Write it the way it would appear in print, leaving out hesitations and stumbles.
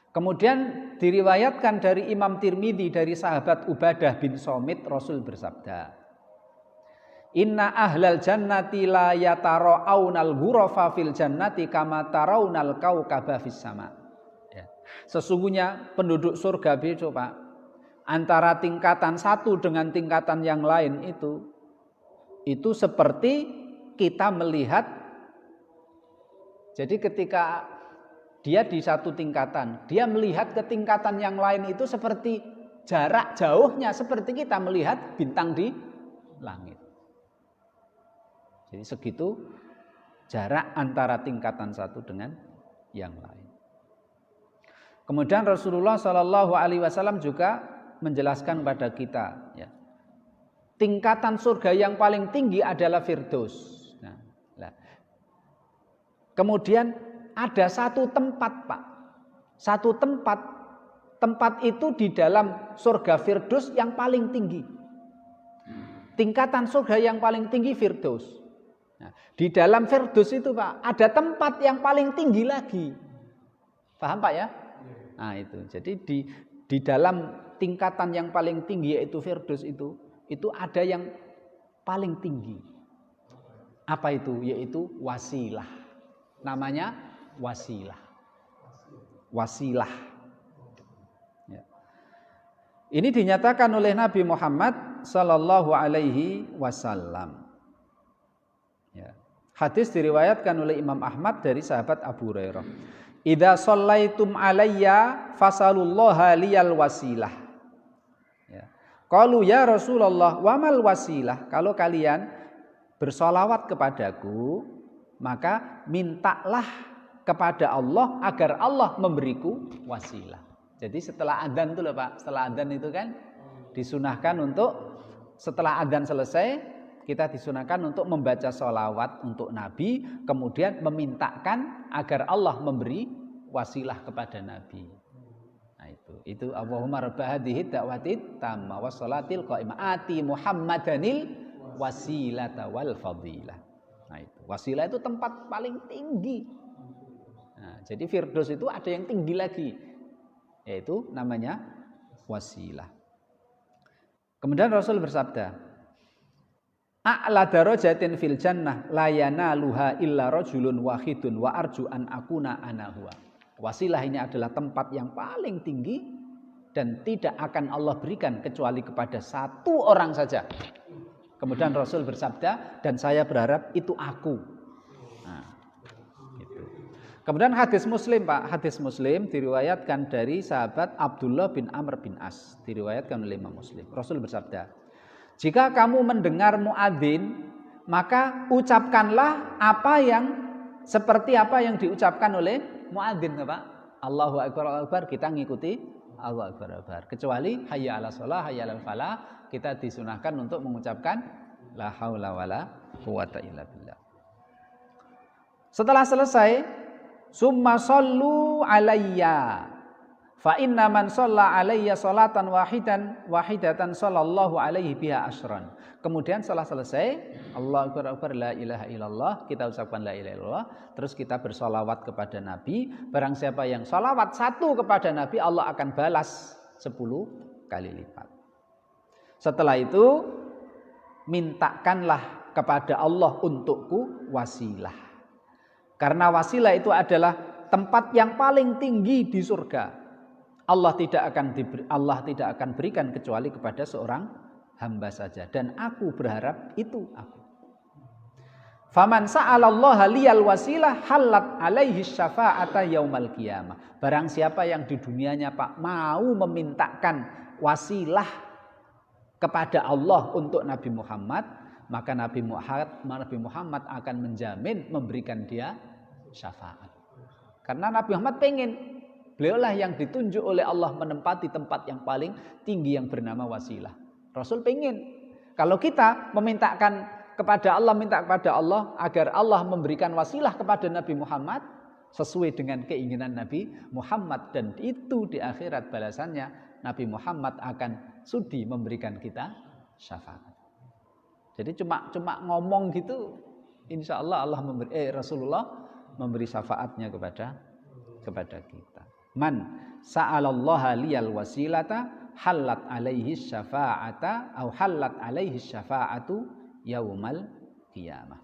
Kemudian diriwayatkan dari Imam Tirmidzi dari sahabat Ubadah bin Somit, Rasul bersabda, Inna ahlal jannati la yatara'aunal ghurafa fil jannati kama taraunal kaukaba fis sama. Ya. Sesungguhnya penduduk surga beda, Pak. Antara tingkatan satu dengan tingkatan yang lain itu seperti kita melihat. Jadi ketika dia di satu tingkatan, dia melihat ke tingkatan yang lain itu seperti jarak jauhnya seperti kita melihat bintang di langit. Jadi segitu jarak antara tingkatan satu dengan yang lain. Kemudian Rasulullah Shallallahu Alaihi Wasallam juga menjelaskan kepada kita, ya, tingkatan surga yang paling tinggi adalah Firdaus. Kemudian ada satu tempat, Pak. Satu tempat itu di dalam surga Firdaus yang paling tinggi. Tingkatan surga yang paling tinggi Firdaus. Nah, di dalam Firdaus itu, Pak, ada tempat yang paling tinggi lagi. Paham, Pak, ya? Nah, itu. Jadi di dalam tingkatan yang paling tinggi yaitu Firdaus itu ada yang paling tinggi. Apa itu? Yaitu wasilah. Namanya wasilah. Wasilah. Ya. Ini dinyatakan oleh Nabi Muhammad sallallahu alaihi wasallam. Ya. Hadis diriwayatkan oleh Imam Ahmad dari sahabat Abu Hurairah. Idza shallaitum alayya fasalullaha liyal wasilah. Ya. Qalu ya Rasulullah wa mal wasilah? Kalau kalian bersolawat kepadaku, maka mintalah kepada Allah agar Allah memberiku wasilah. Jadi setelah adzan itu loh, Pak, setelah adzan itu kan disunahkan untuk setelah adzan selesai kita disunahkan untuk membaca sholawat untuk Nabi, kemudian memintakan agar Allah memberi wasilah kepada Nabi. Nah itu Allahumma rabb hadhihi da'watit tamma was salatil qa'imah ati Muhammadanil wasilata wal fadilah. Nah itu wasilah itu tempat paling tinggi. Nah, jadi Firdaus itu ada yang tinggi lagi, yaitu namanya wasilah. Kemudian Rasul bersabda, a'la darajatin fil jannah la yanaluha illa rajulun wahidun wa arju an akuna ana huwa. Wasilah ini adalah tempat yang paling tinggi dan tidak akan Allah berikan kecuali kepada satu orang saja. Kemudian Rasul bersabda, dan saya berharap itu aku. Nah, gitu. Kemudian hadis Muslim, Pak, hadis Muslim diriwayatkan dari sahabat Abdullah bin Amr bin As, diriwayatkan oleh Imam Muslim. Rasul bersabda, jika kamu mendengar muadzin, maka ucapkanlah seperti apa yang diucapkan oleh muadzin, Pak. Allahu akbar, Allahu akbar, kita ngikuti Allahu akbar, akbar. Kecuali hayya 'alas shalah, hayya 'alal falah, kita disunahkan untuk mengucapkan la haula wala quwata illa billah. Setelah selesai, summa shallu alayya fa inna man shalla alayya salatan wahidatan sallallahu alaihi biha asyran. Kemudian setelah selesai, Allahu akbar, la ilaha illallah, kita ucapkan la ilaha illallah, terus kita bersolawat kepada Nabi. Barang siapa yang solawat satu kepada Nabi, Allah akan balas 10 kali lipat. Setelah itu, mintakanlah kepada Allah untukku wasilah. Karena wasilah itu adalah tempat yang paling tinggi di surga. Allah tidak akan berikan kecuali kepada seorang hamba saja. Dan aku berharap itu aku. Faman sa'alallaha liyal wasilah halat alaihi syafa'ata yaumal qiyamah. Barang siapa yang di dunianya, Pak, mau memintakan wasilah kepada Allah untuk Nabi Muhammad, maka Nabi Muhammad akan menjamin memberikan dia syafaat. Karena Nabi Muhammad pengen, beliaulah yang ditunjuk oleh Allah menempati tempat yang paling tinggi yang bernama wasilah. Rasul pengen, kalau kita memintakan kepada Allah, minta kepada Allah agar Allah memberikan wasilah kepada Nabi Muhammad sesuai dengan keinginan Nabi Muhammad, dan itu di akhirat balasannya Nabi Muhammad akan sudi memberikan kita syafaat. Jadi cuma ngomong gitu, insya Allah Rasulullah memberi syafaatnya kepada kita. Man sa'alallaha liyal wasilata halat alaihi syafa'ata au halat alaihi syafa'atu yaumal qiyamah.